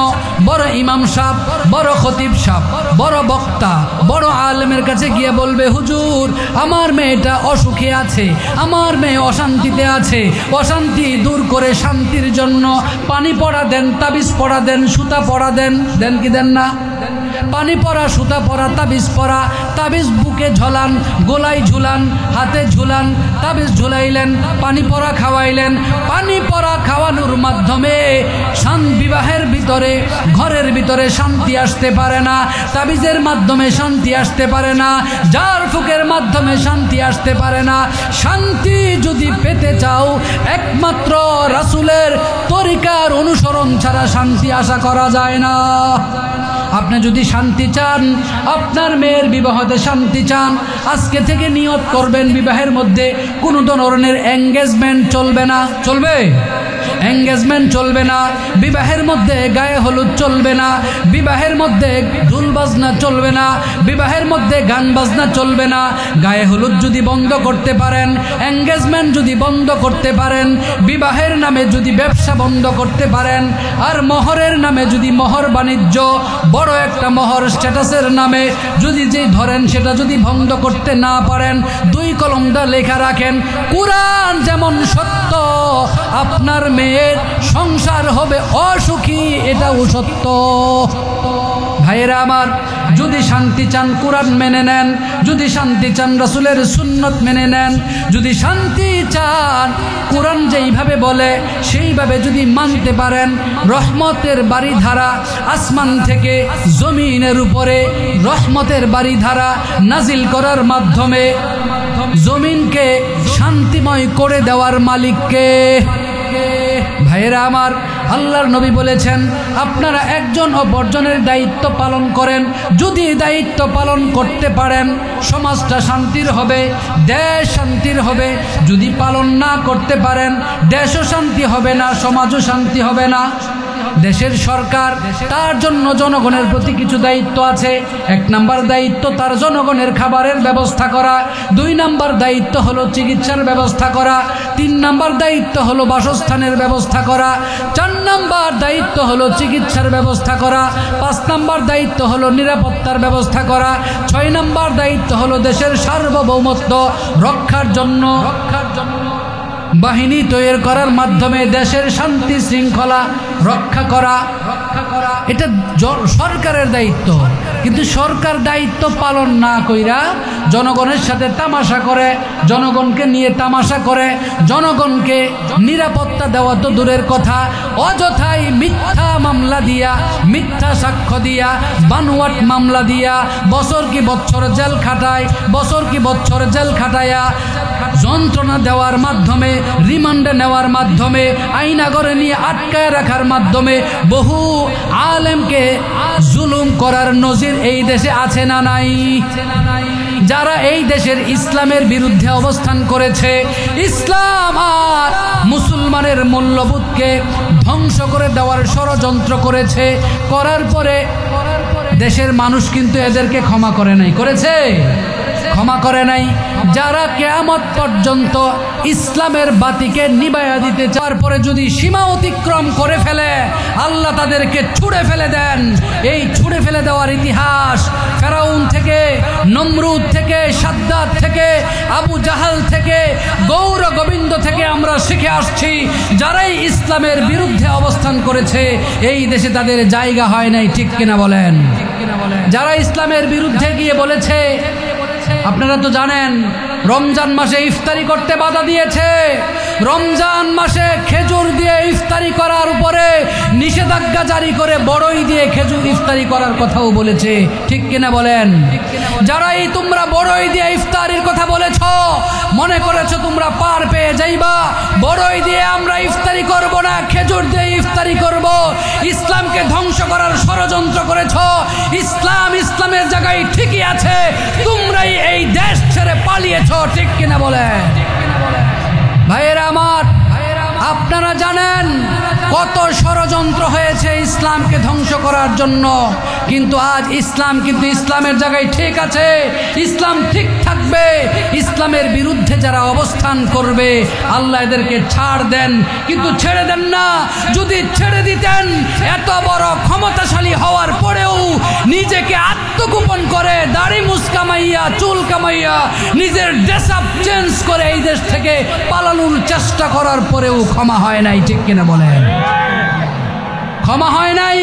বড় ইমাম সাহেব, বড় খতিব সাহেব, বড় বক্তা, বড় আলেমের কাছে গিয়ে বলবে, হুজুর আমার মেয়েটা অসুখে আছে, আমার মেয়ে অশান্তিতে আছে, অশান্তি দূর করে শান্তির জন্য পানি পড়া দেন, তাবিজ পড়া দেন, সুতা পড়া দেন। দেন কি দেন না? পানি পড়া, সুতা পড়া, তাবিজ পড়া। তাবিজ বুকে ঝোলান, গোলায় ঝুলান, হাতে ঝুলান, তাবিজ ঝুলাইলেন, পানি পড়া খাওয়াইলেন। পানি পড়া খাওয়ানোর মাধ্যমে বিবাহের ভিতরে, ঘরের ভিতরে শান্তি আসতে পারে না। তাবিজের মাধ্যমে শান্তি আসতে পারে না, জার ফুকের মাধ্যমে শান্তি আসতে পারে না। শান্তি যদি পেতে চাও, একমাত্র রাসূলের তরিকার অনুসরণ ছাড়া শান্তি আশা করা যায় না। আপনি যদি শান্তি চান, আপনার মেয়ের বিবাহতে শান্তি চান, আজকে থেকে নিয়ত করবেন বিবাহের মধ্যে কোনো ধরনের এঙ্গেজমেন্ট চলবে না। চলবে? এঙ্গেজমেন্ট চলবে না। বিবাহের মধ্যে গায়ে হলুদ চলবে না। বিবাহের মধ্যে ঢোল বাজনা চলবে না। বিবাহের মধ্যে গান বাজনা চলবে না। গায়ে হলুদ যদি বন্ধ করতে পারেন, এঙ্গেজমেন্ট যদি বন্ধ করতে পারেন, বিবাহের নামে যদি ব্যবসা বন্ধ করতে পারেন, আর মোহরের নামে যদি মোহর বাণিজ্য, বড় একটা মোহর স্ট্যাটাসের নামে যদি ধরেন, সেটা যদি বন্ধ করতে না পারেন, 2 কলমটা লেখা রাখেন, কোরআন যেমন সত্য, আপনার মেয়ের সংসার হবে অসুখী এটাও সত্য। ভাইয়েরা আমার, যদি শান্তি চান কোরআন মেনে নেন, যদি শান্তি চান রাসূলের সুন্নত মেনে নেন, যদি শান্তি চান কোরআন যেইভাবে বলে সেইভাবে যদি মানতে পারেন, রহমতের বাড়িধারা আসমান থেকে জমিনের উপরে রহমতের বাড়িধারা নাজিল করার মাধ্যমে জমিনকে শান্তিময় করে দেওয়ার মালিককে। ভাইয়েরা আমার, আল্লাহর নবী বলেছেন আপনারা একজন অপরজনের দায়িত্ব পালন করেন। যদি দায়িত্ব পালন করতে পারেন সমাজটা শান্তির হবে, দেশ শান্তির হবে। যদি পালন না করতে পারেন দেশও শান্তি হবে না, সমাজও শান্তি হবে না। দেশের সরকার তার জন্য জনগণের প্রতি কিছু দায়িত্ব আছে। 1 নাম্বার দায়িত্ব তার জনগণের খাবারের ব্যবস্থা করা, 2 নাম্বার দায়িত্ব হলো চিকিৎসার ব্যবস্থা করা, 3 নাম্বার দায়িত্ব হলো বাসস্থানের ব্যবস্থা করা, 4 নাম্বার দায়িত্ব হলো চিকিৎসার ব্যবস্থা করা, 5 নাম্বার দায়িত্ব হলো নিরাপত্তার ব্যবস্থা করা, 6 নাম্বার দায়িত্ব হলো দেশের সার্বভৌমত্ব রক্ষার জন্য বাহিনী তৈরি করার মাধ্যমে দেশের শান্তি শৃঙ্খলা রক্ষা করা। এটা সরকারের দায়িত্ব। কিন্তু সরকার দায়িত্ব পালন না কইরা জনগণের সাথে তামাশা করে, জনগণকে নিয়ে তামাশা করে, জনগণকে নিরাপত্তা দেওয়া তো দূরের কথা, অযথাই মিথ্যা মামলা দিয়া, মিথ্যা সাক্ষ্য দিয়া, বানোয়াট মামলা দিয়া বছর কি বছর জেল খাটায়, বছর কি বছর জেল খাটায়া যন্ত্রণা দেওয়ার মাধ্যমে, রিমান্ডে নেওয়ার মাধ্যমে, আইনাগরে নিয়ে আটকায় রাখার মাধ্যমে বহু আলেমকে জুলুম করার নজির এই দেশে আছে না নাই? যারা এই দেশের ইসলামের বিরুদ্ধে অবস্থান করেছে, ইসলাম আর মুসলমানের মূল্যবোধকে ধ্বংস করে দেওয়ার ষড়যন্ত্র করেছে, করার পরে দেশের মানুষ কিন্তু এদেরকে ক্ষমা করে নাই। করেছে? ক্ষমা করে নাই। যারা কিয়ামত পর্যন্ত ইসলামের বাতিকে নিভাইয়া দিতে চাওয়ার পরে যদি সীমা অতিক্রম করে ফেলে আল্লাহ তাদেরকে ছুঁড়ে ফেলে দেন। এই ছুঁড়ে ফেলে দেওয়ার ইতিহাস ফেরাউন থেকে, নমরুদ থেকে, সাদ্দাত থেকে, আবু জাহাল থেকে, গৌর গোবিন্দ থেকে আমরা শিখে আসছি। যারাই ইসলামের বিরুদ্ধে অবস্থান করেছে এই দেশে তাদের জায়গা হয় নাই। ঠিক কিনা বলেন? যারা ইসলামের বিরুদ্ধে গিয়ে বলেছে, আপনারা তো জানেন রমজান মাসে ইফতারি করতে বাধা দিয়েছে, রমজান মাসে খেজুর দিয়ে ইফতারি করার উপরে নিষেধাজ্ঞা জারি করে বড়ই দিয়ে খেজুর ইফতারি করার কথাও বলেছে। ঠিক কিনা বলেন? যারাই তোমরা বড়ই দিয়ে ইফতারির কথা বলেছ, মনে করেছো তোমরা পার পেয়ে যাইবা, বড়ই দিয়ে আমরা ইফতারি করব না, খেজুর দিয়ে ইফতারি করব, ইসলামকে ধ্বংস করার ষড়যন্ত্র করেছ। ইসলাম ইসলামের জায়গায় ঠিকই আছে, তোমরাই এই দেশ ছেড়ে পালিয়েছ। ঠিক কিনা বলেন? ভাইয়েরা আমার, আপনারা জানেন কত ষড়যন্ত্র হয়েছে ইসলামকে ধ্বংস করার জন্য, কিন্তু আজ ইসলাম কিন্তু ইসলামের জায়গায় ঠিক আছে, ইসলাম ঠিক থাকবে। ইসলামের বিরুদ্ধে যারা অবস্থান করবে আল্লাহ এদেরকে ছাড় দেন, কিন্তু ছেড়ে দেন না। যদি ছেড়ে দিতেন, এত বড় ক্ষমতাশালী হওয়ার পরেও নিজেকে আত্মগোপন করে দাড়ি মুছ কামাইয়া, চুল কামাইয়া, নিজের ড্রেস আপ চেঞ্জ করে এই দেশ থেকে পালানোর চেষ্টা করার পরেও ক্ষমা হয় নাই। ঠিক কিনা বলেন? ক্ষমা হয় নাই।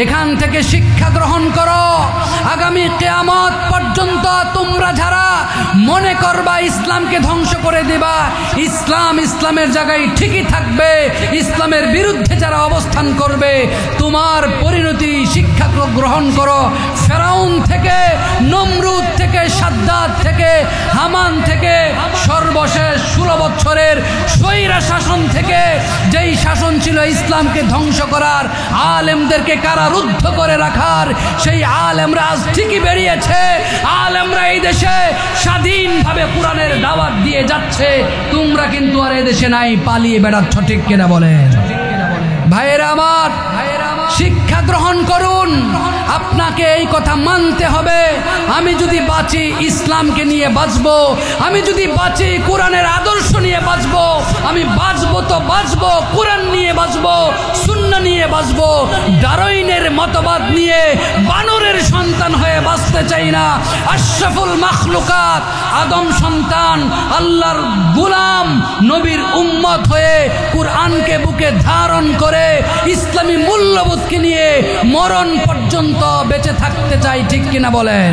এখান থেকে শিক্ষা গ্রহণ করো। আগামী কিয়ামত পর্যন্ত তোমরা যারা মনে করবা ইসলামকে ধ্বংস করে দেবা, ইসলাম ইসলামের জায়গায় ঠিকই থাকবে। ইসলামের বিরুদ্ধে যারা অবস্থান করবে তোমার পরিণতি শিক্ষা গ্রহণ করো। ফেরাউন থেকে, নমরুদ থেকে, সাদ্দাত থেকে, হামান থেকে, সর্বশেষ 16 বছরের স্বৈরা শাসন থেকে, যেই শাসন ছিল ইসলামকে ধ্বংস করার, আলেমদেরকে কারারুদ্ধ করে রাখার, সেই আলেমরা আজ ঠিকই বেরিয়েছে। আলেমরা এই দেশে স্বাধীনভাবে কোরআনের দাওয়াত দিয়ে যাচ্ছে। তোমরা কিন্তু আর এই দেশে নাই, পালিয়ে বেড়াচ্ছ। ঠিক কিনা বলেন? ভাইয়েরা আমার, শিক্ষা গ্রহণ করুন। আপনাকে এই কথা মানতে হবে, আমি যদি বাঁচি ইসলামকে নিয়ে বাঁচবো, আমি যদি বাঁচি কোরআনের আদর্শ নিয়ে নিয়ে বাঁচবো, আমি বাঁচবো তো বাঁচবো কোরআন নিয়ে বাঁচবো, সুন্নাহ নিয়ে বাঁচবো। ডারউইনের মতবাদ নিয়ে বানরের সন্তান হয়ে বাঁচতে চাই না। আশরাফুল মাখলুকাত আদম সন্তান, আল্লাহর গোলাম, নবীর উম্মত হয়ে কুরআনকে বুকে ধারণ করে ইসলামী মূল্যবোধকে নিয়ে মরণ পর্যন্ত বেঁচে থাকতে চাই। ঠিক কিনা বলেন?